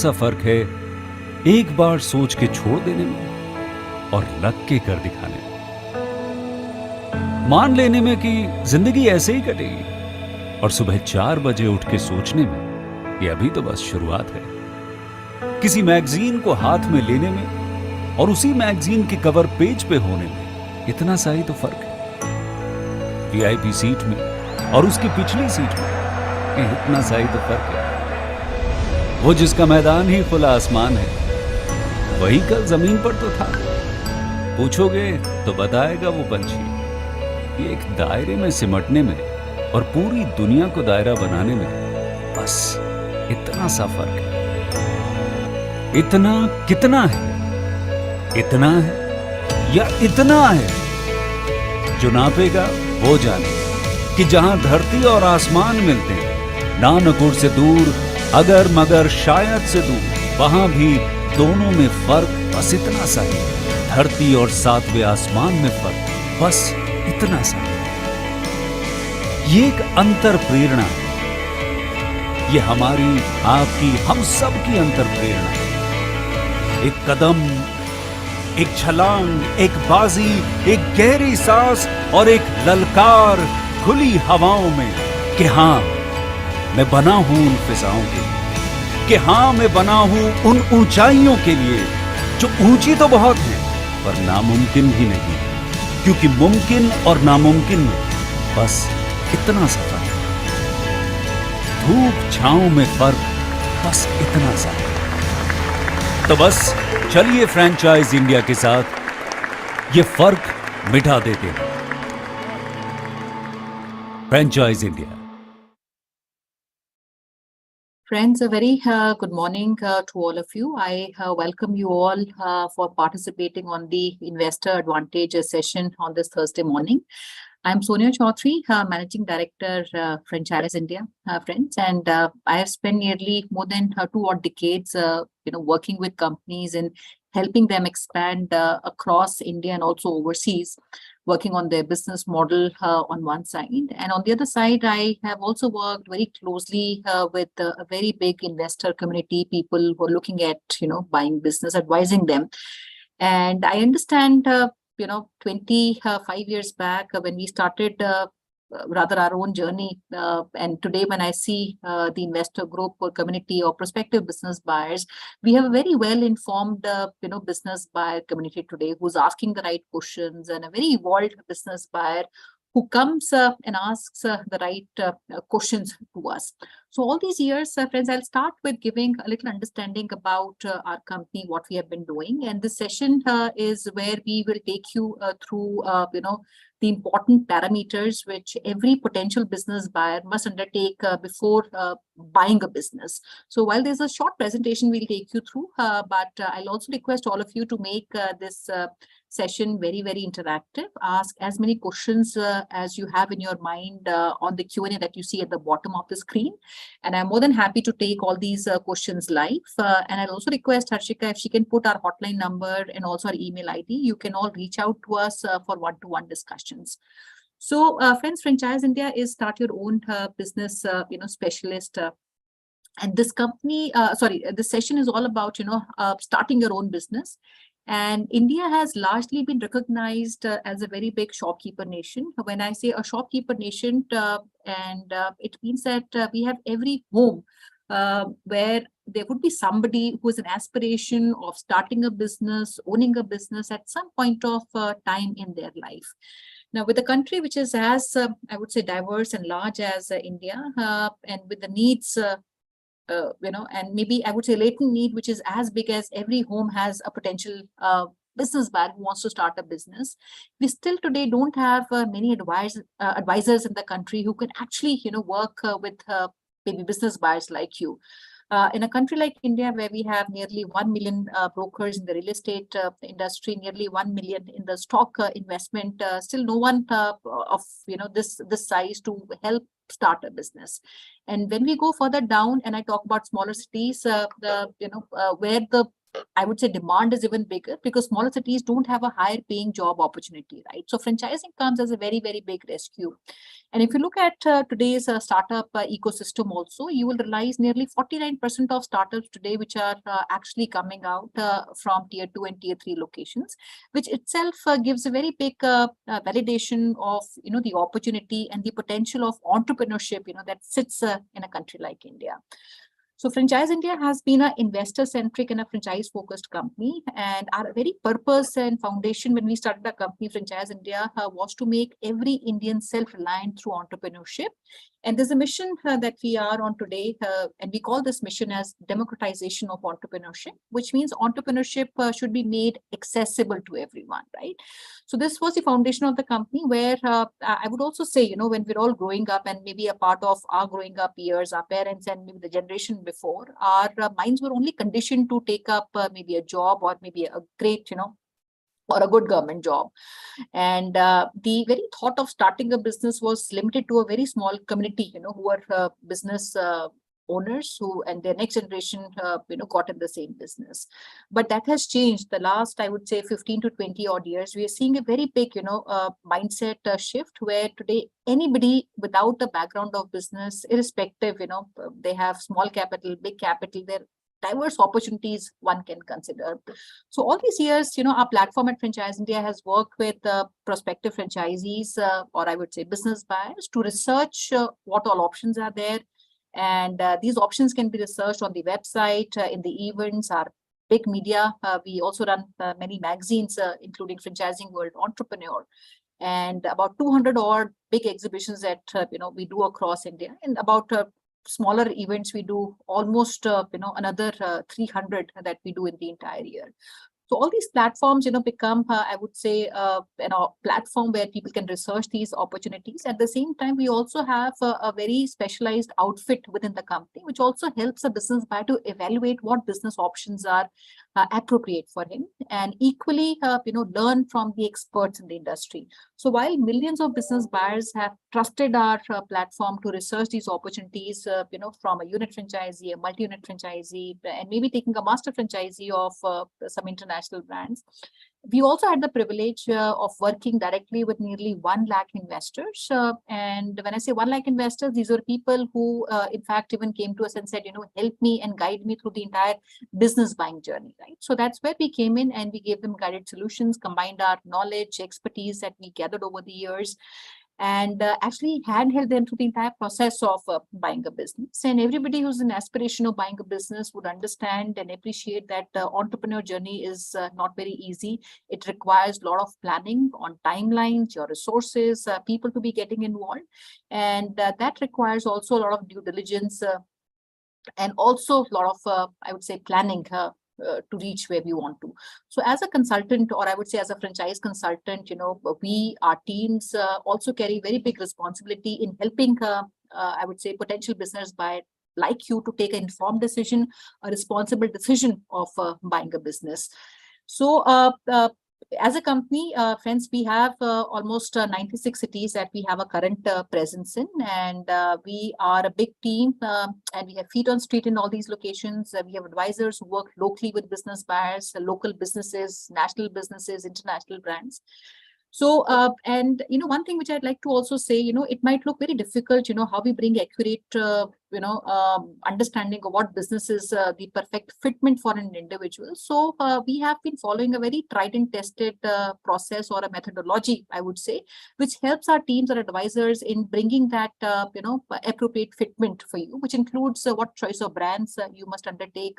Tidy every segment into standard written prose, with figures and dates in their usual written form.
सा फर्क है एक बार सोच के छोड़ देने में और लग के कर दिखाने में। मान लेने में कि जिंदगी ऐसे ही कटेगी और सुबह 4 बजे उठ के सोचने में ये अभी तो बस शुरुआत है। किसी मैगजीन को हाथ में लेने में और उसी मैगजीन के कवर पेज पे होने में इतना सा ही तो फर्क है। वीआईपी सीट में और उसकी पिछली सीट में इतना सा ही तो फर्क है। वो जिसका मैदान ही खुला आसमान है वही कल जमीन पर तो था। पूछोगे तो बताएगा वो पंछी एक दायरे में सिमटने में और पूरी दुनिया को दायरा बनाने में बस इतना सा फर्क है। इतना कितना है? इतना है या इतना है? जो नापेगा वो जाने कि जहां धरती और आसमान मिलते हैं, नानकुर से दूर, अगर मगर शायद से दूर, वहां भी दोनों में फर्क बस इतना सा है। धरती और 7वें आसमान में फर्क बस इतना सा है। ये एक अंतर प्रेरणा है। ये हमारी, आपकी, हम सब की अंतर प्रेरणा है। एक कदम, एक छलांग, एक बाजी, एक गहरी सांस और एक ललकार खुली हवाओं में कि हाँ मैं बना हूं उन फिजाओं के लिए, कि हाँ मैं बना हूं उन ऊंचाइयों के लिए जो ऊंची तो बहुत है पर नामुमकिन भी नहीं, क्योंकि मुमकिन और नामुमकिन में बस इतना सा फर्क है। धूप छांव में फर्क बस इतना सा है। तो बस चलिए फ्रेंचाइज इंडिया के साथ ये फर्क मिटा देते हैं। Franchise India. Friends, a very good morning to all of you. I welcome you all for participating on the Investor Advantage session on this Thursday morning. I'm Sonya Chowdhry, Managing Director, Franchise India, friends, and I have spent nearly more than 2 odd decades, working with companies and helping them expand across India and also overseas, working on their business model on one side. And on the other side, I have also worked very closely with a very big investor community, people who are looking at, buying business, advising them. And I understand, 25 years back when we started rather our own journey. And today when I see the investor group or community or prospective business buyers, we have a very well-informed, business buyer community today who's asking the right questions, and a very evolved business buyer who comes and asks the right questions to us. So all these years, friends, I'll start with giving a little understanding about our company, what we have been doing. And this session is where we will take you through, the important parameters which every potential business buyer must undertake before buying a business. So while there's a short presentation we'll take you through, but I'll also request all of you to make this session very, very interactive. Ask as many questions as you have in your mind on the Q&A that you see at the bottom of the screen. And I'm more than happy to take all these questions live. And I'll also request Harshika if she can put our hotline number and also our email ID. You can all reach out to us for one-to-one discussions. So friends, Franchise India is start your own business, specialist. And this company, this session is all about, starting your own business. And India has largely been recognized as a very big shopkeeper nation. When I say a shopkeeper nation, it means that we have every home where there would be somebody who has an aspiration of starting a business, owning a business at some point of time in their life. Now, with a country which is as, I would say, diverse and large as India, and with the needs and maybe I would say latent need, which is as big as every home has a potential business buyer who wants to start a business. We still today don't have many advisors in the country who can actually, work with maybe business buyers like you. In a country like India, where we have nearly 1 million brokers in the real estate industry, nearly 1 million in the stock investment, still no one of this size to help start a business. And when we go further down, and I talk about smaller cities, where the I would say demand is even bigger because smaller cities don't have a higher paying job opportunity, right? So franchising comes as a very, very big rescue. And if you look at today's startup ecosystem also, you will realize nearly 49% of startups today, which are actually coming out from tier 2 and tier 3 locations, which itself gives a very big validation of, the opportunity and the potential of entrepreneurship, that sits in a country like India. So Franchise India has been an investor-centric and a franchise-focused company. And our very purpose and foundation when we started our company, Franchise India, was to make every Indian self-reliant through entrepreneurship. And there's a mission that we are on today, and we call this mission as democratization of entrepreneurship, which means entrepreneurship should be made accessible to everyone, right? So this was the foundation of the company where I would also say, when we're all growing up and maybe a part of our growing up years, our parents and maybe the generation before, our minds were only conditioned to take up maybe a job or maybe a great, or a good government job. And the very thought of starting a business was limited to a very small community, who are business owners who and their next generation, got in the same business. But that has changed. The last, I would say, 15 to 20 odd years, we are seeing a very big, mindset shift where today anybody without a background of business, irrespective, they have small capital, big capital, they're diverse opportunities one can consider. So all these years, our platform at Franchise India has worked with prospective franchisees, or I would say business buyers, to research what all options are there. And these options can be researched on the website, in the events, our big media. We also run many magazines, including Franchising World, Entrepreneur, and about 200 odd big exhibitions that we do across India, and about smaller events we do almost another 300 that we do in the entire year. So all these platforms become I would say platform where people can research these opportunities. At the same time, we also have a very specialized outfit within the company, which also helps a business buyer to evaluate what business options are appropriate for him, and equally learn from the experts in the industry. So while millions of business buyers have trusted our platform to research these opportunities, from a unit franchisee, a multi-unit franchisee, and maybe taking a master franchisee of some international brands, we also had the privilege of working directly with nearly 1 lakh investors. And when I say 1 lakh investors, these are people who, in fact, even came to us and said, help me and guide me through the entire business buying journey, right? So that's where we came in and we gave them guided solutions, combined our knowledge, expertise that we gathered over the years, and actually handheld them through the entire process of buying a business. And everybody who's in aspiration of buying a business would understand and appreciate that the entrepreneur journey is not very easy. It requires a lot of planning on timelines, your resources, people to be getting involved. And that requires also a lot of due diligence and also a lot of, I would say, planning to reach where we want to. So as a consultant, or I would say as a franchise consultant, our teams also carry very big responsibility in helping, I would say, potential business buyer like you to take an informed decision, a responsible decision of buying a business. So as a company, friends, we have almost 96 cities that we have a current presence in, and we are a big team, and we have feet on street in all these locations. We have advisors who work locally with business buyers, local businesses, national businesses, international brands. So, and, one thing which I'd like to also say, it might look very difficult, how we bring accurate, understanding of what business is the perfect fitment for an individual. So we have been following a very tried and tested process or a methodology, I would say, which helps our teams or advisors in bringing that, appropriate fitment for you, which includes what choice of brands you must undertake,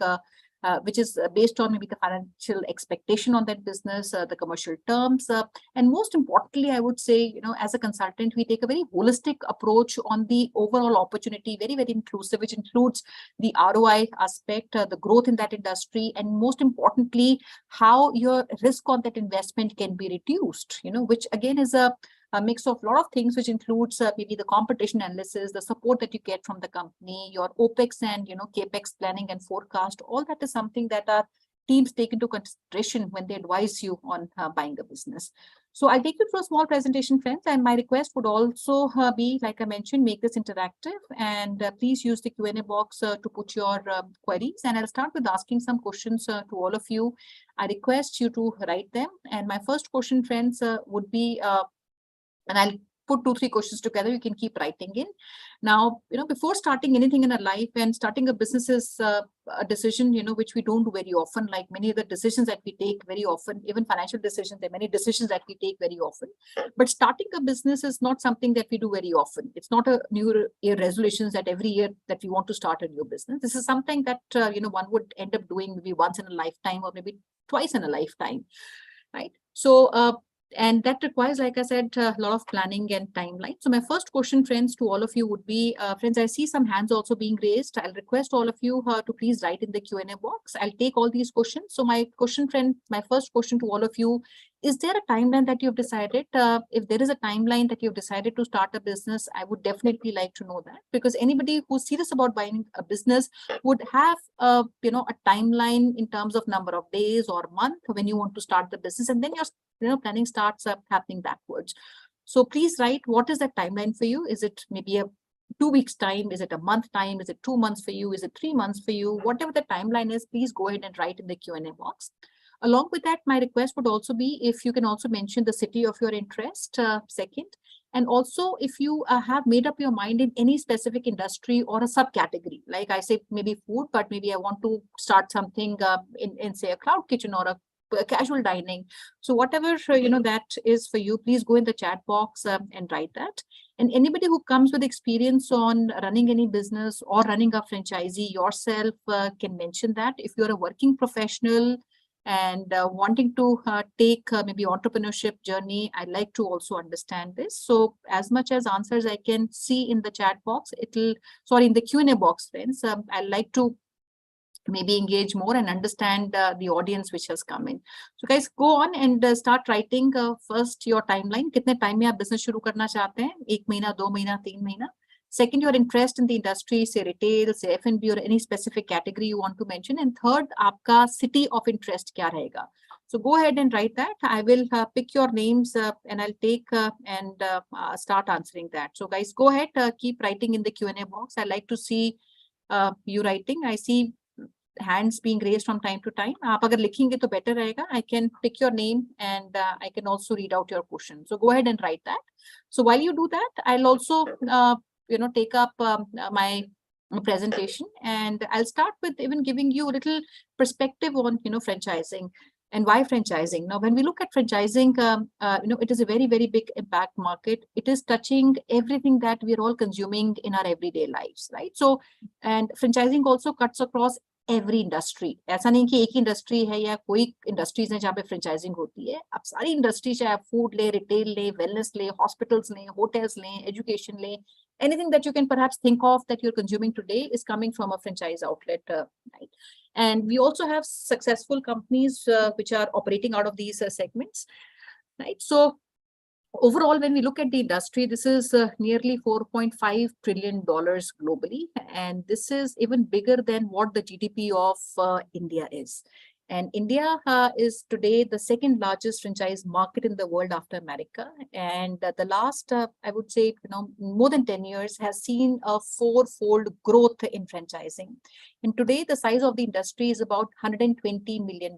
which is based on maybe the financial expectation on that business, the commercial terms. And most importantly, I would say, as a consultant, we take a very holistic approach on the overall opportunity, very, very inclusive, which includes the ROI aspect, the growth in that industry, and most importantly, how your risk on that investment can be reduced, which again is a mix of a lot of things, which includes maybe the competition analysis, the support that you get from the company, your OPEX and, CAPEX planning and forecast. All that is something that our teams take into consideration when they advise you on buying a business. So I'll take you through a small presentation, friends, and my request would also be, like I mentioned, make this interactive, and please use the Q&A box to put your queries. And I'll start with asking some questions to all of you. I request you to write them. And my first question, friends, would be, and I'll put 2-3 questions together. You can keep writing in. Now, before starting anything in our life, and starting a business is a decision, which we don't do very often, like many of the decisions that we take very often, even financial decisions, there are many decisions that we take very often. But starting a business is not something that we do very often. It's not a new year resolutions that every year that we want to start a new business. This is something that, one would end up doing maybe once in a lifetime or maybe twice in a lifetime, right? So, and that requires, like I said, a lot of planning and timeline. So my first question, friends, to all of you would be, friends, I see some hands also being raised. I'll request all of you to please write in the Q&A box. I'll take all these questions. So my question, friend, my first question to all of you, is there a timeline that you've decided? If there is a timeline that you've decided to start a business, I would definitely like to know that, because anybody who's serious about buying a business would have a timeline in terms of number of days or month when you want to start the business, and then your planning starts up happening backwards. So please write, what is that timeline for you? Is it maybe a 2 weeks time? Is it a month time? Is it 2 months for you? Is it 3 months for you? Whatever the timeline is, please go ahead and write in the Q&A box. Along with that, my request would also be, if you can also mention the city of your interest, second. And also, if you have made up your mind in any specific industry or a subcategory, like I say, maybe food, but maybe I want to start something in say a cloud kitchen or a casual dining. So whatever, that is for you, please go in the chat box and write that. And anybody who comes with experience on running any business or running a franchisee yourself can mention that. If you're a working professional and wanting to take maybe entrepreneurship journey, I'd like to also understand this. So as much as answers I can see in the chat box, in the Q&A box, friends, I'd like to maybe engage more and understand the audience which has come in. So guys, go on and start writing first your timeline. Kitne time mein aap business shuru karna chahte hain? 1 mahina, 2 mahina, 3 mahina. Second, your interest in the industry, say retail, say F&B, or any specific category you want to mention. And third, aapka city of interest kya rahega? So go ahead and write that. I will pick your names and I'll take and start answering that. So guys, go ahead, keep writing in the Q&A box. I like to see you writing. I see hands being raised from time to time. आप अगर लिखेंगे तो better रहेगा. I can pick your name and I can also read out your question. So go ahead and write that. So while you do that, I'll also take up my presentation, and I'll start with even giving you a little perspective on franchising and why franchising. Now, when we look at franchising, it is a very, very big impact market. It is touching everything that we are all consuming in our everyday lives, right? So, and franchising also cuts across every industry. ऐसा नहीं कि एक ही industry है या कोई industries है जहाँ पे फ्रेंचाइजिंग होती है. अब सारी इंडस्ट्री, चाहे आप फूड ले, रिटेल ले, वेलनेस ले, हॉस्पिटल्स ले, होटल्स ले, एजुकेशन ले, anything that you can perhaps think of that you're consuming today is coming from a franchise outlet, right? And we also have successful companies which are operating out of these segments, right? So overall, when we look at the industry, this is nearly $4.5 trillion globally, and this is even bigger than what the GDP of India is. And India is today the second largest franchise market in the world after America. And the last, I would say, more than 10 years has seen a 4-fold growth in franchising. And today, the size of the industry is about $120 million,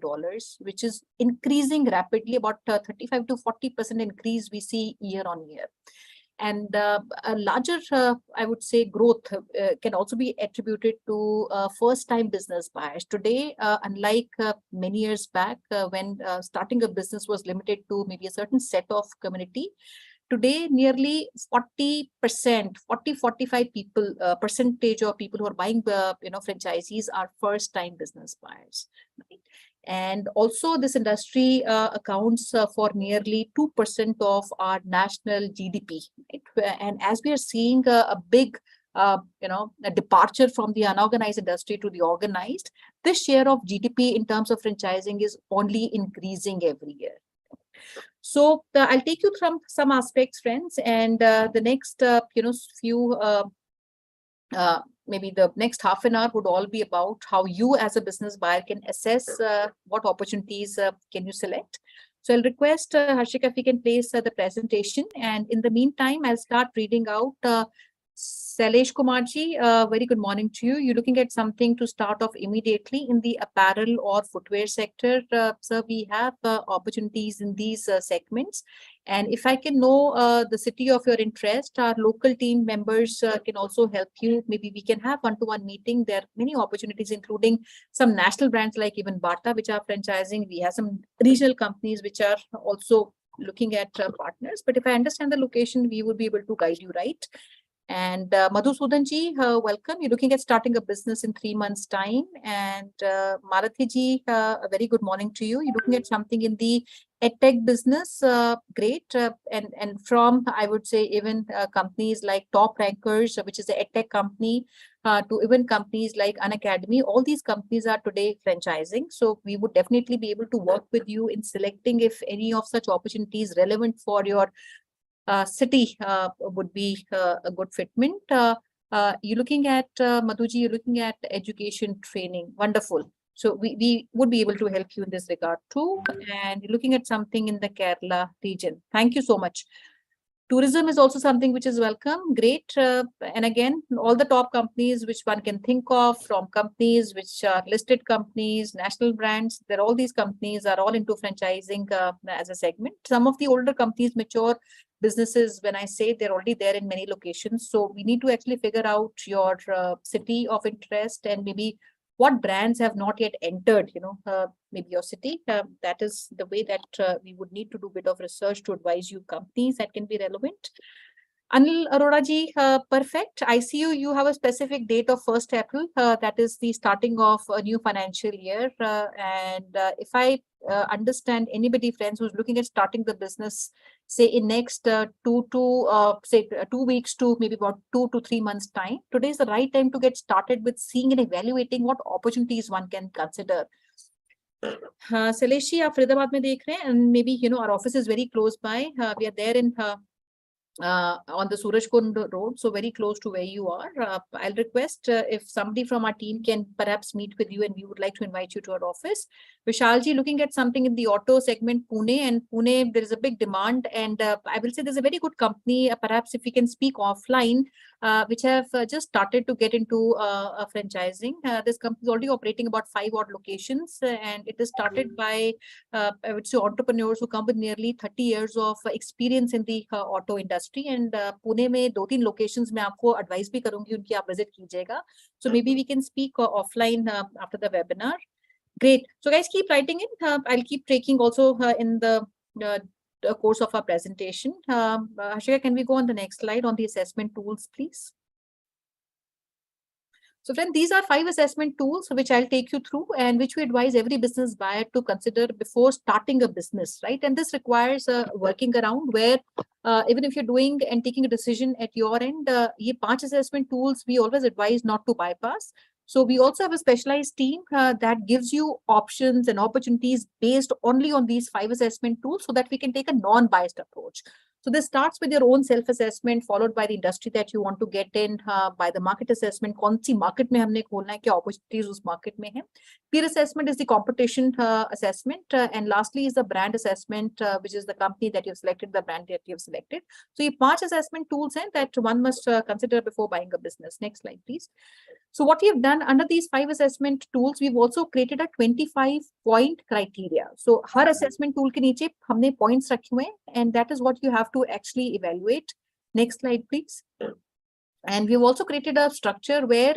which is increasing rapidly, about 35 to 40% increase we see year on year. And a larger, I would say, growth can also be attributed to first-time business buyers. Today, unlike many years back, when starting a business was limited to maybe a certain set of community, today nearly 40%, 45 people, percentage of people who are buying, franchisees are first-time business buyers. Right? And also this industry accounts for nearly 2% of our national GDP. Right? And as we are seeing a big, a departure from the unorganized industry to the organized, this share of GDP in terms of franchising is only increasing every year. So I'll take you through some aspects, friends, and the next, maybe the next half an hour would all be about how you as a business buyer can assess what opportunities can you select. So I'll request Harshika if we can place the presentation, and in the meantime, I'll start reading out. Sailesh Kumarji, very good morning to you. You're looking at something to start off immediately in the apparel or footwear sector. Sir, we have opportunities in these segments. And if I can know the city of your interest, our local team members can also help you. Maybe we can have one-to-one meeting. There are many opportunities, including some national brands like even Bata, which are franchising. We have some regional companies which are also looking at partners. But if I understand the location, we would be able to guide you right. And Madhusudanji, welcome. You're looking at starting a business in 3 months' time. And Marathiji, a very good morning to you. You're looking at something in the edtech business, great. And from, I would say, even companies like Top Rankers, which is an edtech company, to even companies like Unacademy, all these companies are today franchising. So we would definitely be able to work with you in selecting if any of such opportunities relevant for your city would be a good fitment. You're looking at, Madhuji, you're looking at education training. Wonderful. So we would be able to help you in this regard too. And you're looking at something in the Kerala region. Thank you so much. Tourism is also something which is welcome. Great. And again, all the top companies which one can think of, from companies which are listed companies, national brands, there all these companies are all into franchising as a segment. Some of the older companies, mature businesses, when I say they're already there in many locations. So we need to actually figure out your city of interest and maybe what brands have not yet entered, maybe your city. That is the way that we would need to do a bit of research to advise you companies that can be relevant. Anil Arora ji, perfect. I see you have a specific date of 1st April. That is the starting of a new financial year. And if I understand anybody, friends, who's looking at starting the business, say in next 2 weeks to maybe about 2 to 3 months time, today is the right time to get started with seeing and evaluating what opportunities one can consider. Sailesh, आप फरीदाबाद में देख रहे हैं, and maybe our office is very close by. We are there in on the Surajkund Road, so very close to where you are. I'll request if somebody from our team can perhaps meet with you, and we would like to invite you to our office. Vishalji, looking at something in the auto segment, Pune, and Pune, there is a big demand, and I will say there's a very good company, perhaps if we can speak offline, which have just started to get into franchising. This company is already operating about 5 odd locations, and it is started by, I would say, entrepreneurs who come with nearly 30 years of experience in the auto industry. And Pune में 2-3 locations में आपको advise भी करूँगी, उनकी आप visit कीजिएगा. So maybe we can speak offline after the webinar. Great. So guys, keep writing in. I'll keep taking also in the course of our presentation. Harshika, can we go on the next slide on the assessment tools, please? So friend, these are 5 assessment tools which I'll take you through and which we advise every business buyer to consider before starting a business, right? And this requires a working around where even if you're doing and taking a decision at your end, ye 5 assessment tools we always advise not to bypass. So we also have a specialized team that gives you options and opportunities based only on these 5 assessment tools so that we can take a non-biased approach. So this starts with your own self-assessment, followed by the industry that you want to get in, by the market assessment, kaun si market mein humne kholna hai, kya opportunities us market mein hai. Peer assessment is the competition assessment, and lastly is the brand assessment, which is the company that you've selected, the brand that you've selected. So ye 5 assessment tools hain that one must consider before buying a business. Next slide, please. So what we have done under these 5 assessment tools, we've also created a 25-point criteria. So her assessment tool ke niche humne points rakhe hue hain, and that is what you have to actually evaluate. Next slide, please. And we've also created a structure where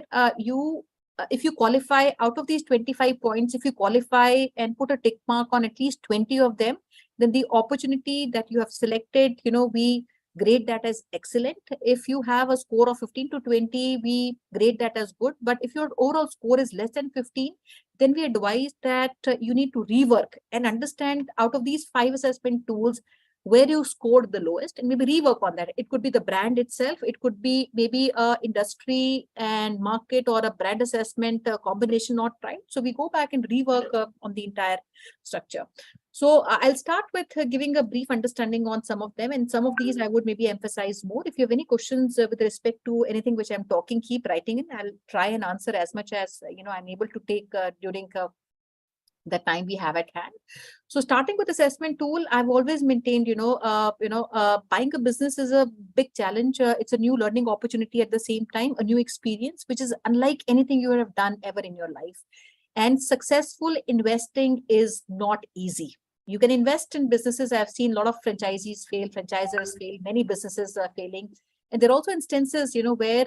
if you qualify out of these 25 points, if you qualify and put a tick mark on at least 20 of them, then the opportunity that you have selected, we grade that as excellent. If you have a score of 15 to 20, we grade that as good. But if your overall score is less than 15, then we advise that you need to rework and understand out of these 5 assessment tools where you scored the lowest and maybe rework on that. It could be the brand itself. It could be maybe a industry and market or a brand assessment combination not right. So we go back and rework on the entire structure. So I'll start with giving a brief understanding on some of them, and some of these I would maybe emphasize more. If you have any questions with respect to anything which I'm talking, keep writing in. I'll try and answer as much as I'm able to take during the time we have at hand. So starting with assessment tool, I've always maintained, buying a business is a big challenge. It's a new learning opportunity at the same time, a new experience, which is unlike anything you have done ever in your life. And successful investing is not easy. You can invest in businesses. I've seen a lot of franchisees fail, franchisors fail, many businesses are failing. And there are also instances, where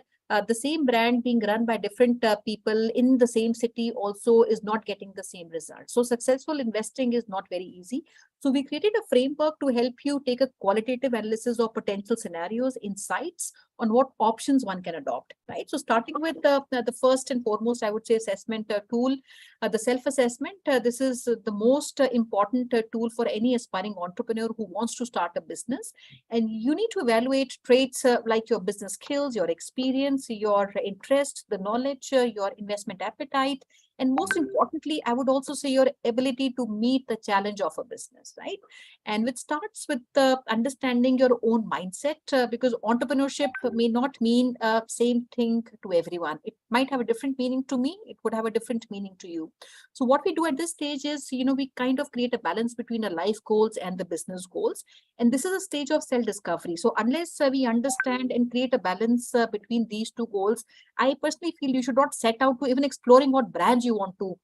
the same brand being run by different people in the same city also is not getting the same result. So successful investing is not very easy. So we created a framework to help you take a qualitative analysis of potential scenarios, insights on what options one can adopt, right? So starting with the first and foremost, I would say assessment tool, the self-assessment. This is the most important tool for any aspiring entrepreneur who wants to start a business. And you need to evaluate traits like your business skills, your experience, your interest, the knowledge, your investment appetite, and most importantly, I would also say your ability to meet the challenge of a business, right? And which starts with understanding your own mindset, because entrepreneurship may not mean same thing to everyone. It might have a different meaning to me. It would have a different meaning to you. So what we do at this stage is, we kind of create a balance between the life goals and the business goals. And this is a stage of self-discovery. So unless we understand and create a balance between these two goals, I personally feel you should not set out to even exploring what brands you want to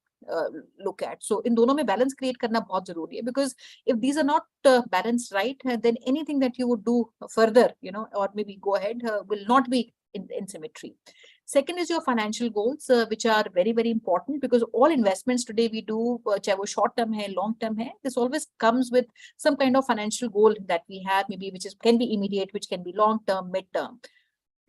look at. So in दोनों में balance create करना बहुत जरूरी है, because if these are not balanced right, then anything that you would do further, or maybe go ahead, will not be in symmetry. Second is your financial goals, which are very, very important, because all investments today we do, चाहे वो short term है, long term है, this always comes with some kind of financial goal that we have, maybe which can be immediate, which can be long term, mid term.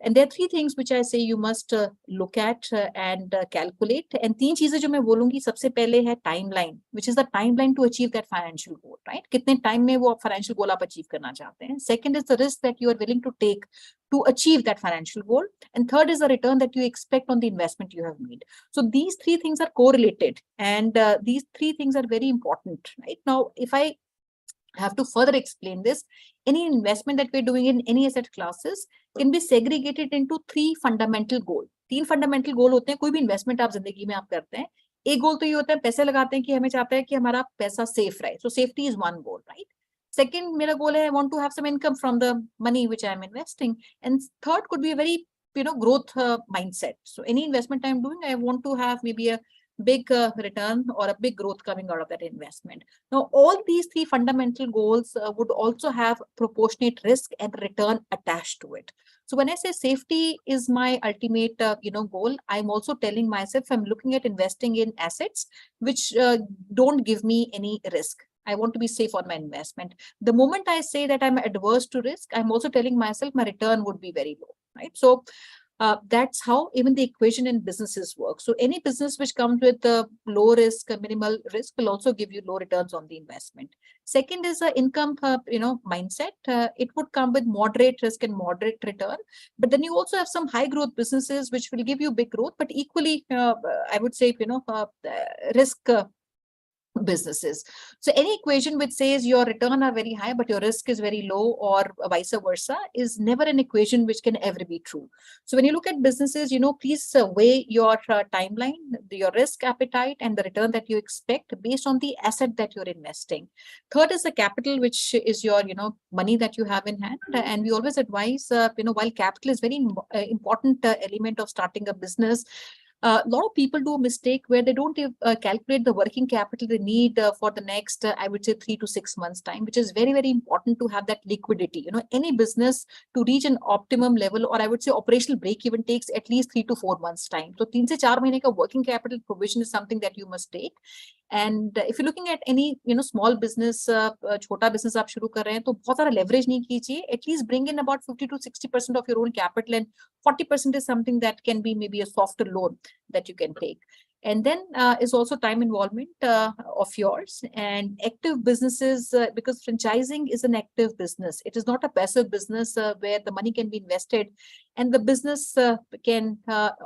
And there are three things which I say you must look at and calculate. And तीन चीजें जो मैं बोलूंगी, सबसे पहले है timeline, which is the timeline to achieve that financial goal, right? कितने time में वो financial goal आप achieve करना चाहते हैं. Second is the risk that you are willing to take to achieve that financial goal. And third is the return that you expect on the investment you have made. So these three things are correlated, and these three things are very important, right? Now, if I have to further explain this, any investment that we're doing in any asset classes can be segregated into three fundamental goals. तीन fundamental goal होते हैं कोई भी investment आप जिंदगी में आप करते हैं. एक goal तो ये होता है पैसे लगाते हैं कि हमें चाहते हैं कि हमारा पैसा safe रहे. So safety is one goal, right? Second, मेरा goal है I want to have some income from the money which I am investing. And third could be a very growth mindset. So any investment I'm doing, I want to have maybe a big return or a big growth coming out of that investment. Now, all these three fundamental goals would also have proportionate risk and return attached to it. So when I say safety is my ultimate, goal, I'm also telling myself I'm looking at investing in assets which don't give me any risk. I want to be safe on my investment. The moment I say that I'm adverse to risk, I'm also telling myself my return would be very low, right? So that's how even the equation in businesses work. So any business which comes with low risk, minimal risk will also give you low returns on the investment. Second is a income, mindset. It would come with moderate risk and moderate return. But then you also have some high growth businesses which will give you big growth, but equally, I would say, risk businesses. So any equation which says your return are very high, but your risk is very low, or vice versa, is never an equation which can ever be true. So when you look at businesses, please weigh your timeline, your risk appetite, and the return that you expect based on the asset that you're investing. Third is the capital, which is your, money that you have in hand. And we always advise, while capital is very important element of starting a business, a lot of people do a mistake where they don't calculate the working capital they need for the next, I would say, 3 to 6 months time, which is very, very important to have that liquidity. Any business to reach an optimum level, or I would say operational break even, takes at least 3 to 4 months time. So 3 से 4 महीने का working capital provision is something that you must take. And if you're looking at any, small business, छोटा business आप शुरू कर रहे हैं, तो बहुत सारा leverage नहीं कीजिए. At least bring in about 50 to 60% of your own capital, and 40% is something that can be maybe a softer loan that you can take. And then is also time involvement of yours and active businesses, because franchising is an active business. It is not a passive business where the money can be invested and the business can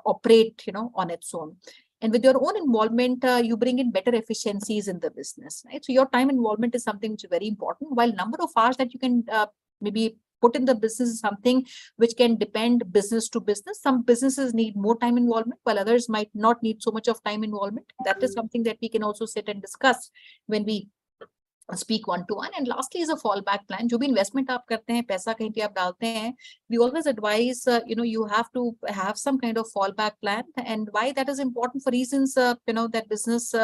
operate, on its own. And with your own involvement, you bring in better efficiencies in the business, right? So your time involvement is something which is very important. While number of hours that you can maybe put in the business is something which can depend business to business. Some businesses need more time involvement, while others might not need so much of time involvement. That is something that we can also sit and discuss when we speak one to one. And lastly is a fallback plan. जो भी investment आप करते हैं, पैसा कहीं पे आप डालते हैं, we always advise you have to have some kind of fallback plan. And why that is important? For reasons that business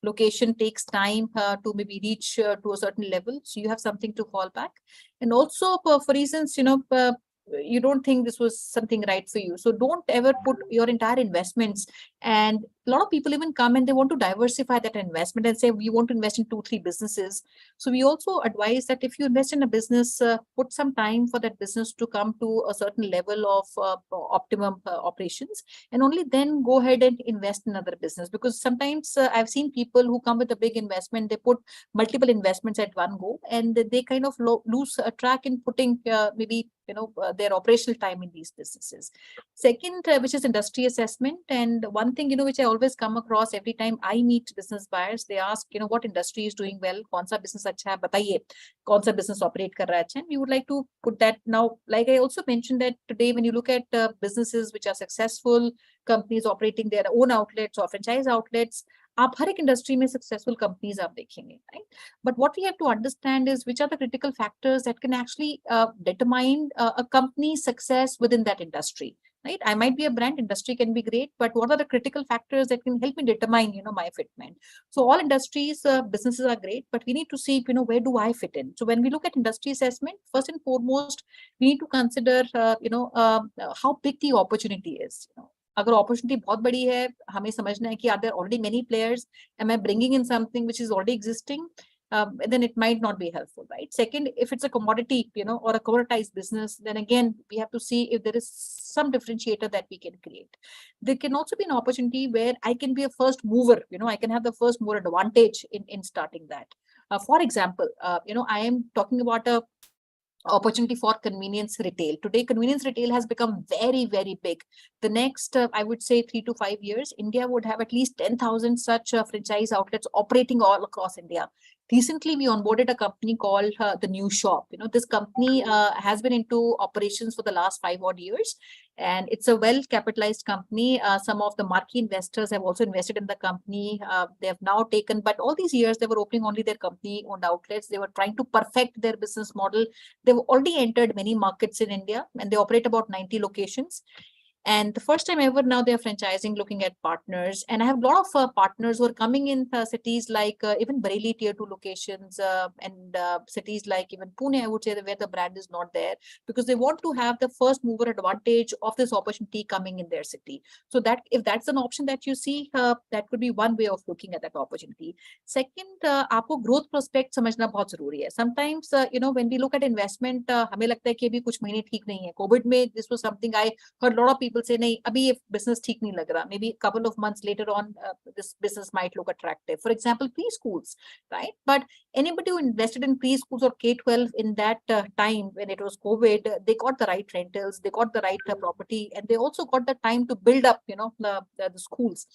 location takes time to maybe reach to a certain level, so you have something to fall back. And also for reasons you don't think this was something right for you, so don't ever put your entire investments. And a lot of people even come and they want to diversify that investment and say we want to invest in 2-3 businesses. So we also advise that if you invest in a business, put some time for that business to come to a certain level of optimum operations, and only then go ahead and invest in another business. Because sometimes I've seen people who come with a big investment, they put multiple investments at one go, and they kind of lose track in putting maybe their operational time in these businesses. Second, which is industry assessment. And one thing which I always come across every time I meet business buyers, they ask what industry is doing well, kaun sa business acha hai, bataiye kaun sa business operate kar raha hai acha. And we would like to put that. Now, like I also mentioned, that today when you look at businesses which are successful, companies operating their own outlets or franchise outlets, आप हर एक industry में successful companies आप देखेंगे, right? But what we have to understand is which are the critical factors that can actually determine a company's success within that industry, right? I might be a brand, industry can be great, but what are the critical factors that can help me determine my fitment? So all industries, businesses are great, but we need to see where do I fit in. So when we look at industry assessment, first and foremost we need to consider how big the opportunity is. अगर opportunity बहुत बड़ी है, हमें समझना है कि are there already many players, am I bringing in something which is already existing, then it might not be helpful, right? Second, if it's a commodity or a commoditized business, then again we have to see if there is some differentiator that we can create. There can also be an opportunity where I can be a first mover, I can have the first mover advantage in starting that. For example, I am talking about a opportunity for convenience retail. Today, convenience retail has become very, very big. The next, I would say 3 to 5 years, India would have at least 10,000 such franchise outlets operating all across India. Recently, we onboarded a company called The New Shop. This company has been into operations for the last 5 odd years, and it's a well-capitalized company. Some of the marquee investors have also invested in the company. They have now taken, but all these years they were opening only their company-owned outlets. They were trying to perfect their business model. They've already entered many markets in India, and they operate about 90 locations. And the first time ever now they're franchising, looking at partners. And I have a lot of partners who are coming in cities like even Bareilly tier 2 locations and cities like even Pune, I would say, where the brand is not there, because they want to have the first mover advantage of this opportunity coming in their city. So that if that's an option that you see, that could be one way of looking at that opportunity. Second, आपको growth prospect समझना बहुत जरूरी है. Sometimes, when we look at investment, हमें लगता है कि अभी कुछ महीने ठीक नहीं है. COVID में this was something I heard a lot of people say, nahi, abhi ye business theek nahi lag raha. Maybe a couple of months later on, this business might look attractive. For example, preschools, right? But anybody who invested in preschools or K-12 in that time when it was COVID, they got the right rentals, they got the right property, and they also got the time to build up, the schools.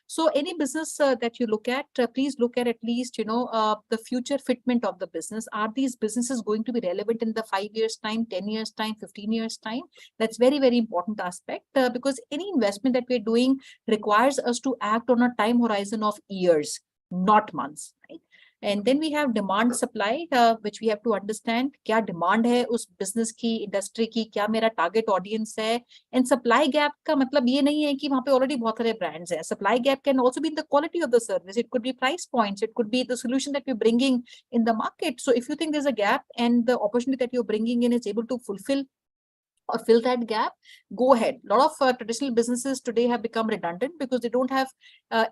So any business that you look at, please look at least, the future fitment of the business. Are these businesses going to be relevant in the 5 years time, 10 years time, 15 years time? That's very, very important aspect. Because any investment that we're doing requires us to act on a time horizon of years, not months, right? And then we have demand supply, which we have to understand क्या demand है उस business की, industry की, क्या मेरा target audience है. And supply gap का मतलब ये नहीं है कि वहाँ पे already बहुत सारे brands हैं. Supply gap can also be in the quality of the service. It could be price points. It could be the solution that we're bringing in the market. So if you think there's a gap and the opportunity that you're bringing in is able to fulfill or fill that gap, go ahead. A lot of traditional businesses today have become redundant because they don't have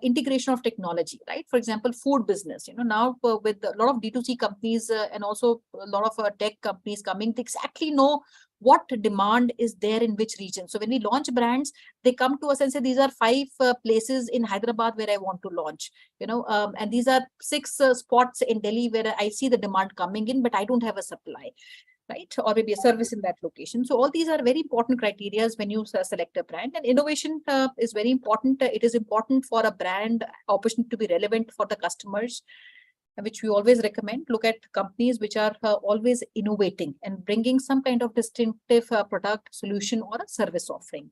integration of technology, right? For example, food business, now with a lot of D2C companies and also a lot of tech companies coming, they exactly know what demand is there in which region. So when we launch brands, they come to us and say, these are 5 places in Hyderabad where I want to launch, and these are 6 spots in Delhi where I see the demand coming in, but I don't have a supply. Right? Or maybe a service in that location. So all these are very important criteria when you select a brand. And innovation is very important. It is important for a brand opportunity to be relevant for the customers. which we always recommend, look at companies which are always innovating and bringing some kind of distinctive product, solution or a service offering.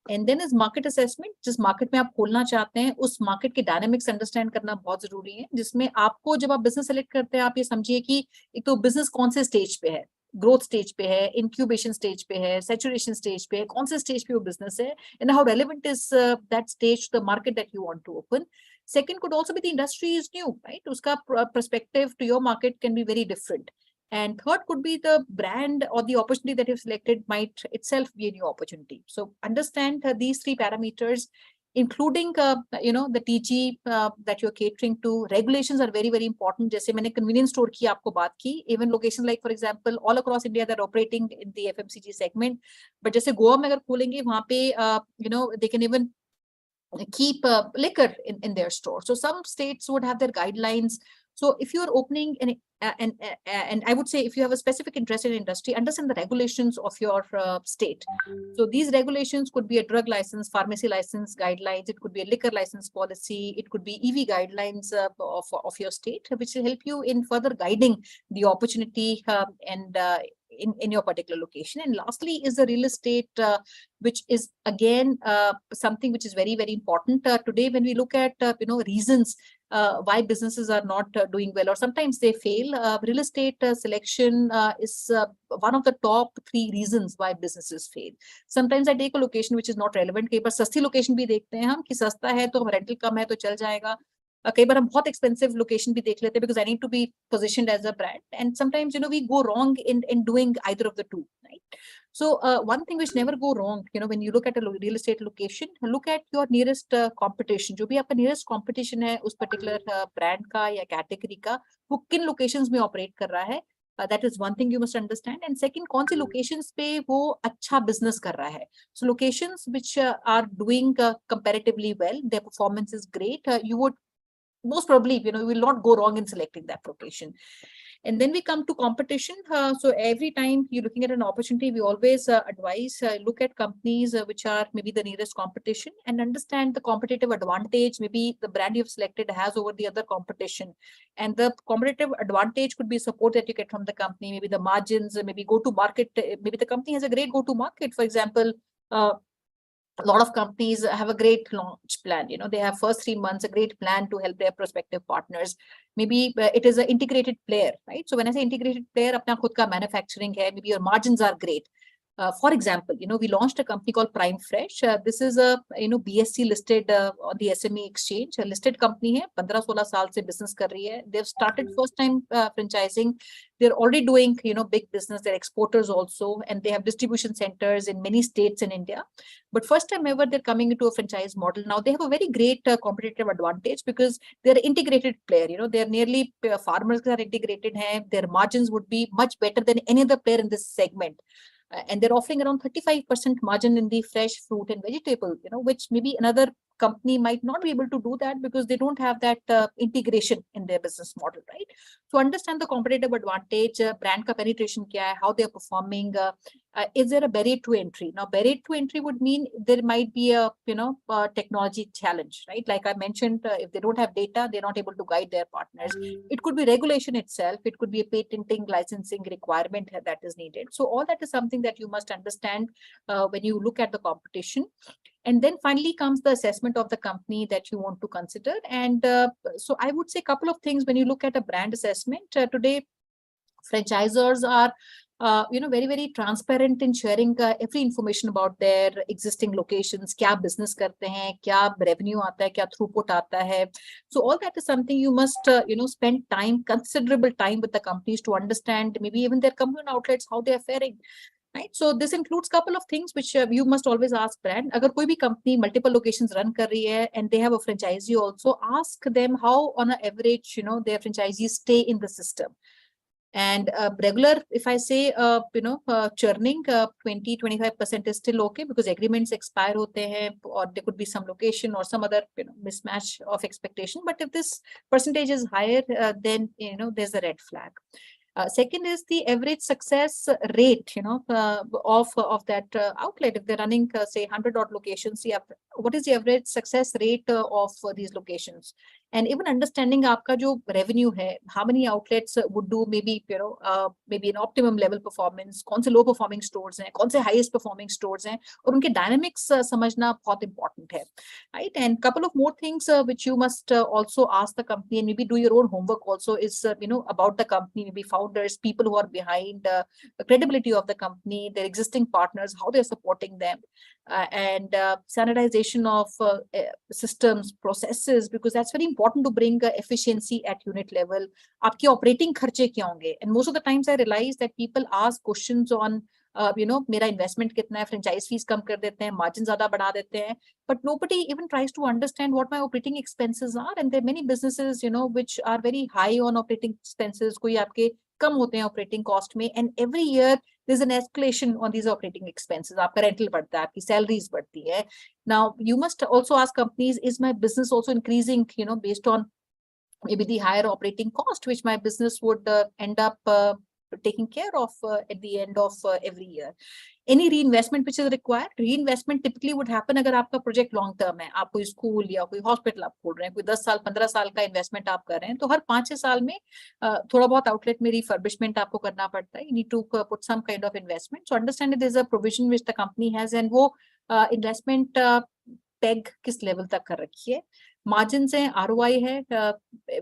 And then is market assessment. जिस market में आप खोलना चाहते हैं, उस market के dynamics understand करना बहुत जरूरी है, जिसमें आपको जब आप business select करते हैं, आप ये समझिए कि एक तो business कौन से stage पे है, growth stage पे है, incubation stage पे है, saturation stage पे है, कौन से stage पे वो business है, and how relevant is that stage to the market that you want to open. Second could also be the industry is new, right? Uska perspective to your market can be very different. And third could be the brand or the opportunity that you've selected might itself be a new opportunity. So understand these three parameters, including the TG that you're catering to. Regulations are very, very important. Jaise maine convenience store ki aapko baat ki. Even locations like, for example, all across India that are operating in the FMCG segment. But jaise Goa mein agar khulenge, wahan pe they can even keep liquor in their store. So some states would have their guidelines. So if you're opening and I would say if you have a specific interest in industry, understand the regulations of your state. So these regulations could be a drug license, pharmacy license guidelines. It could be a liquor license policy. It could be EV guidelines of your state, which will help you in further guiding the opportunity in your particular location. And lastly is the real estate, which is again something which is very, very important. Today, when we look at reasons why businesses are not doing well or sometimes they fail, real estate selection is one of the top 3 reasons why businesses fail. Sometimes I take a location which is not relevant. कई बार सस्ती location भी देखते हैं हम कि सस्ता है तो rental कम है तो चल जाएगा. कई बार हम बहुत expensive location भी देख लेते हैं because I need to be positioned as a brand, and sometimes we go wrong in doing either of the two, right? So one thing which never go wrong, when you look at a real estate location, look at your nearest competition. जो भी आपका nearest competition है उस particular brand का या category का, वो किन locations में operate कर रहा है. That is one thing you must understand. And second, कौन सी locations पे वो अच्छा business कर रहा है. So locations which are doing comparatively well, their performance is great, you would most probably, you will not go wrong in selecting that location. And then we come to competition. So every time you're looking at an opportunity, we always advise, look at companies which are maybe the nearest competition and understand the competitive advantage maybe the brand you've selected has over the other competition. And the competitive advantage could be support that you get from the company, maybe the margins, maybe go to market, maybe the company has a great go to market. For example, a lot of companies have a great launch plan. They have first 3 months, a great plan to help their prospective partners. Maybe it is an integrated player, right? So when I say integrated player, apna khud ka manufacturing hai, maybe your margins are great. For example, we launched a company called Prime Fresh. This is a BSC listed on the SME exchange. A listed company hai, 15-16 saal se business kar rahi hai. They've started first time franchising. They're already doing big business. They're exporters also, and they have distribution centers in many states in India. But first time ever they're coming into a franchise model. Now they have a very great competitive advantage because they're an integrated player. They're nearly farmers are integrated. Their margins would be much better than any other player in this segment. And they're offering around 35% margin in the fresh fruit and vegetable, which maybe another company might not be able to do that because they don't have that integration in their business model, right? So understand the competitive advantage, brand ka penetration kya hai, how they're performing, is there a barrier to entry? Now, barrier to entry would mean there might be a, technology challenge, right? Like I mentioned, if they don't have data, they're not able to guide their partners. It could be regulation itself. It could be a patenting, licensing requirement that is needed. So all that is something that you must understand when you look at the competition. And then finally comes the assessment of the company that you want to consider. And so I would say a couple of things when you look at a brand assessment. Today, franchisors are very, very transparent in sharing every information about their existing locations, kya business karte hain, kya revenue aata hai, kya throughput aata hai. So all that is something you must, spend time, considerable time with the companies to understand maybe even their company outlets, how they are faring. Right. So this includes a couple of things which you must always ask brand. Agar koi bhi company multiple locations run kar rahi hai and they have a franchisee also, ask them how on an average, their franchisees stay in the system. And regular, if I say, churning, 20-25% is still okay because agreements expire hote hain, or there could be some location or some other, mismatch of expectation. But if this percentage is higher, then, there's a red flag. Second is the average success rate, of that outlet. If they're running, say, 100 odd locations, what is the average success rate of these locations? and even understanding आपका जो revenue है, how many outlets would do maybe maybe an optimum level performance, कौन से low performing stores हैं, कौन से highest performing stores हैं, और उनके dynamics समझना बहुत important है, right? And couple of more things which you must also ask the company and maybe do your own homework also is about the company, maybe founders, people who are behind the credibility of the company, their existing partners, how they're supporting them, and standardization of systems, processes, because that's very important to bring efficiency at unit level. आपके operating खर्चे क्या होंगे? And most of the times I realize that people ask questions on मेरा investment कितना है, franchise fees कम कर देते हैं, margin ज़्यादा बढ़ा देते हैं, but nobody even tries to understand what my operating expenses are. And there are many businesses which are very high on operating expenses, कोई आपके कम होते हैं operating cost में, and every year there's an escalation on these operating expenses. आपका rental बढ़ता है, आपकी salaries बढ़ती है. Now you must also ask companies, is my business also increasing based on maybe the higher operating cost which my business would end up taking care of at the end of every year. Any reinvestment which is required, reinvestment typically would happen अगर आपका project long term है, आप कोई school या कोई hospital आप खोल रहे हैं, कोई 10 साल 15 साल का investment आप कर रहे हैं, तो हर 5-6 साल में थोड़ा बहुत outlet में refurbishment आपको करना पड़ता है. You need to put some kind of investment. So understand that there's a provision which the company has, and वो investment peg किस level तक कर रखी है. Margins है, ROI है,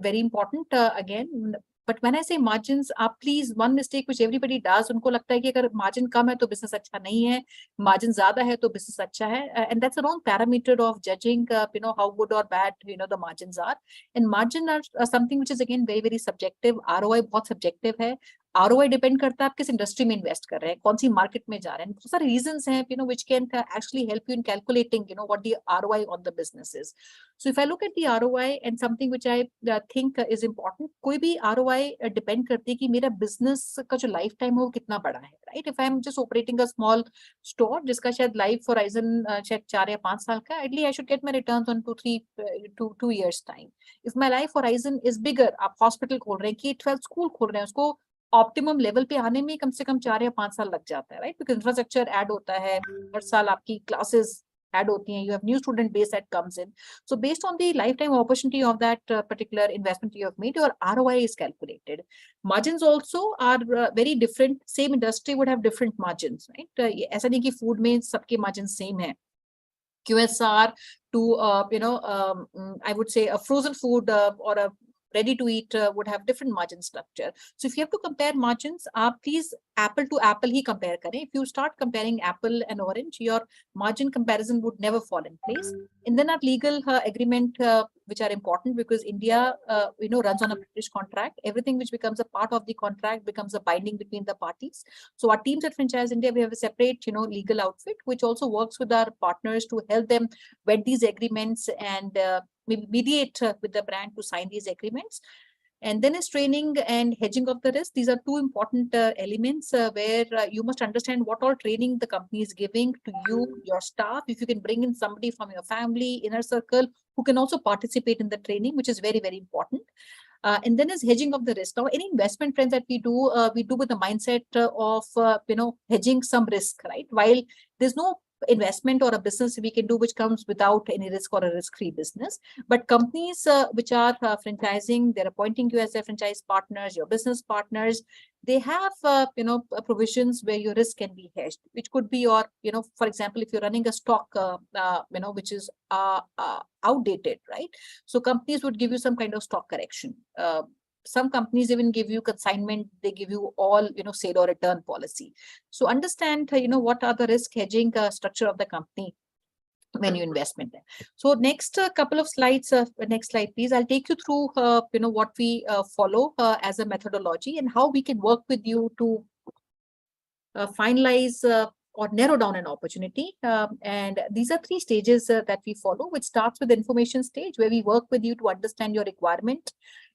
very important again. But when I say margins, please, one mistake which everybody does, उनको लगता है कि अगर margin कम है तो business अच्छा नहीं है, margin ज़्यादा है तो business अच्छा है, and that's a wrong parameter of judging, how good or bad, the margins are. And margin are something which is again very, very subjective. ROI बहुत subjective है. ROI depend करता है आप किस industry में invest कर रहे हैं, कौन सी market में जा रहे हैं. बहुत सारे reasons हैं, which can actually help you in calculating, what the ROI on the business is. So if I look at the ROI and something which I think is important, कोई भी ROI depend करती है कि मेरा business का जो lifetime है वो कितना बड़ा है, right? If I'm just operating a small store जिसका शायद life horizon शायद 4 या 5 साल का, ideally I should get my returns on 2 years time. If my life horizon is bigger, आप hospital खोल रहे हैं, K-12 school खोल रहे हैं, उसको ऑप्टिमम लेवल पे आने में कम से कम 4 या 5 साल लग जाता है, राइट? बिकॉज इंफ्रास्ट्रक्चर ऐड होता है, हर साल आपकी क्लासेस ऐड होती हैं, you have new student base that comes in. So based on the lifetime opportunity of that particular investment you have made, your ROI is calculated. Margins also are very different. Same industry would have different margins, right? ऐसा नहीं कि food में सबके margins same है. QSR to I would say a frozen food or a ready to eat would have different margin structure. So if you have to compare margins, please apple to apple he compare करें. If you start comparing apple and orange, your margin comparison would never fall in place. And then our legal agreement, which are important because India, runs on a British contract. Everything which becomes a part of the contract becomes a binding between the parties. So our teams at Franchise India, we have a separate, legal outfit, which also works with our partners to help them vet these agreements and mediate with the brand to sign these agreements. And then is training and hedging of the risk. These are two important elements where you must understand what all training the company is giving to you, your staff. If you can bring in somebody from your family, inner circle, who can also participate in the training, which is very, very important. And then is hedging of the risk. Now, any investment trends that we do with the mindset of, hedging some risk, right? While there's no investment or a business we can do which comes without any risk or a risk-free business, but companies which are franchising, they're appointing you as their franchise partners, your business partners, they have provisions where your risk can be hedged, which could be your, for example, if you're running a stock which is outdated, right? So companies would give you some kind of stock correction. Some companies even give you consignment, they give you all, sale or return policy. So understand, what are the risk hedging structure of the company when you investment there. So next couple of slides, next slide, please. I'll take you through, what we follow as a methodology and how we can work with you to finalize or narrow down an opportunity. And these are 3 stages that we follow, which starts with the information stage, where we work with you to understand your requirement.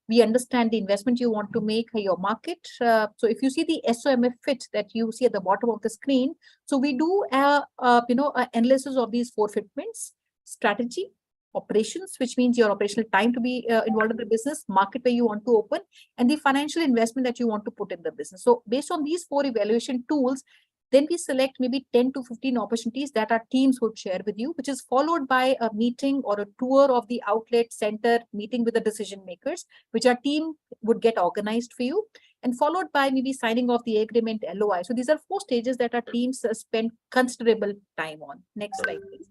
We understand the investment you want to make, your market. So if you see the SOMF fit that you see at the bottom of the screen, so we do analysis of these 4 fitments: strategy, operations, which means your operational time to be involved in the business, market where you want to open, and the financial investment that you want to put in the business. So based on these 4 evaluation tools, Then we select maybe 10 to 15 opportunities that our teams would share with you, which is followed by a meeting or a tour of the outlet center, meeting with the decision makers, which our team would get organized for you, and followed by maybe signing off the agreement LOI. So these are 4 stages that our teams spend considerable time on. Next slide, please.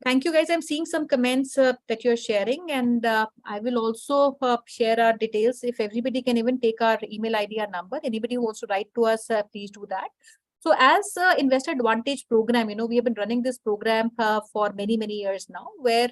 Thank you, guys. I'm seeing some comments that you're sharing, and I will also share our details. If everybody can even take our email ID or number, anybody who wants to write to us, please do that. So as Investor Advantage program, we have been running this program for many, many years now, where,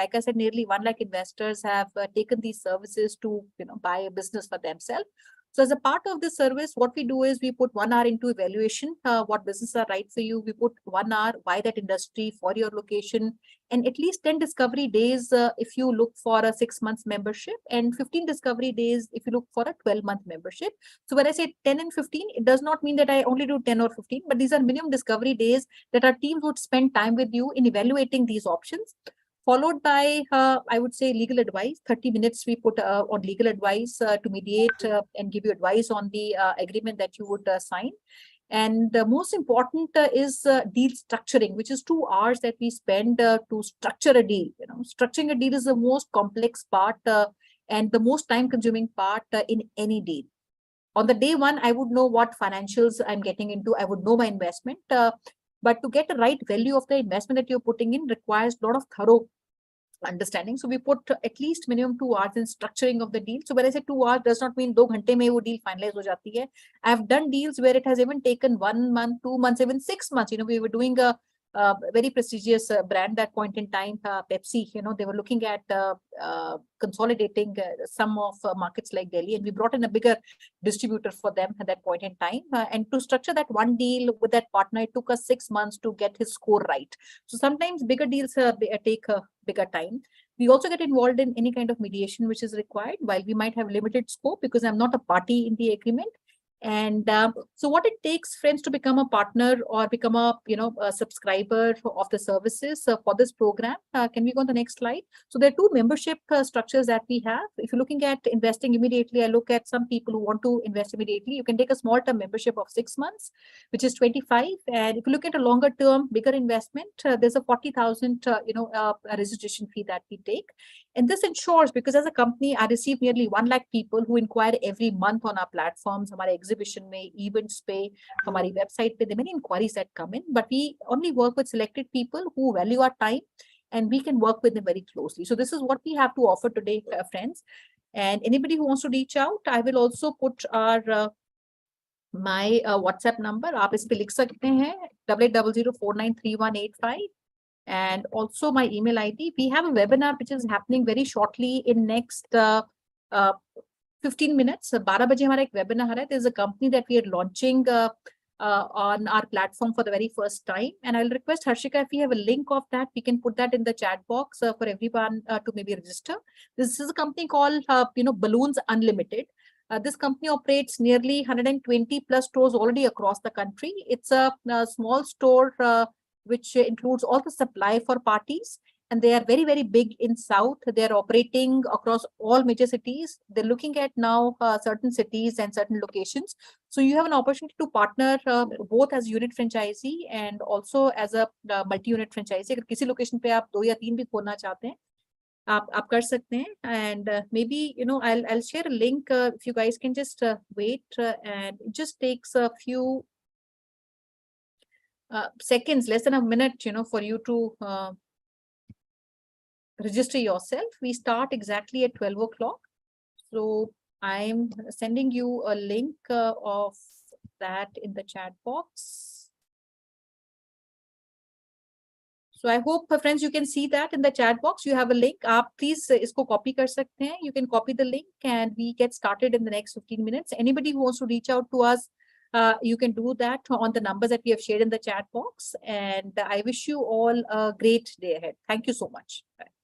like I said, nearly 1 lakh investors have taken these services to, buy a business for themselves. So as a part of this service, what we do is we put 1 hour into evaluation, what businesses are right for you. We put 1 hour, why that industry for your location, and at least 10 discovery days if you look for a 6 months membership, and 15 discovery days if you look for a 12-month membership. So when I say 10 and 15, it does not mean that I only do 10 or 15, but these are minimum discovery days that our teams would spend time with you in evaluating these options. Followed by, I would say, legal advice. 30 minutes we put on legal advice to mediate and give you advice on the agreement that you would sign. And the most important is deal structuring, which is 2 hours that we spend to structure a deal. Structuring a deal is the most complex part and the most time-consuming part in any deal. On the day one, I would know what financials I'm getting into. I would know my investment. But to get the right value of the investment that you're putting in requires a lot of thorough understanding. So we put at least minimum 2 hours in structuring of the deal. So when I say 2 hours, does not mean 2 घंटे में वो deal finalize हो जाती है. I've done deals where it has even taken 1 month, 2 months, even 6 months. We were doing a very prestigious brand that point in time, Pepsi. They were looking at consolidating some of markets like Delhi, and we brought in a bigger distributor for them at that point in time. And to structure that one deal with that partner, it took us 6 months to get his score right. So sometimes bigger deals take a bigger time. We also get involved in any kind of mediation which is required, while we might have limited scope because I'm not a party in the agreement. And so what it takes, friends, to become a partner or become a subscriber of the services for this program. Can we go on the next slide? So there are 2 membership structures that we have. If you're looking at investing immediately, I look at some people who want to invest immediately. You can take a small term membership of 6 months, which is 25. And if you look at a longer term, bigger investment, there's a 40,000 registration fee that we take. And this ensures, because as a company, I receive nearly 1 lakh people who inquire every month on our platforms, हमारे exhibition में, events पे, हमारी website पे, there are many inquiries that come in, but we only work with selected people who value our time, and we can work with them very closely. So this is what we have to offer today, friends. And anybody who wants to reach out, I will also put our my WhatsApp number. आप इस पे लिख सकते हैं 8800493185. And also my email ID. We have a webinar which is happening very shortly in next 15 minutes. 12 baje हमारा एक webinar है. There's a company that we are launching on our platform for the very first time. And I'll request Harshika, if we have a link of that, we can put that in the chat box for everyone to maybe register. This is a company called Balloons Unlimited. This company operates nearly 120 plus stores already across the country. It's a small store which includes all the supply for parties. And they are very, very big in South. They are operating across all major cities. They're looking at now certain cities and certain locations. So you have an opportunity to partner both as unit franchisee and also as a multi-unit franchisee. अगर किसी location पे आप 2 या 3 भी खोलना चाहते हैं, आप कर सकते हैं. And maybe I'll share a link if you guys can just wait, and it just takes a few seconds, less than a minute, for you to register yourself. We start exactly at 12 o'clock. So I'm sending you a link of that in the chat box. So I hope, friends, you can see that in the chat box. You have a link. आप please इसको copy कर सकते हैं. You can copy the link and we get started in the next 15 minutes. Anybody who wants to reach out to us, you can do that on the numbers that we have shared in the chat box. And I wish you all a great day ahead. Thank you so much. Bye.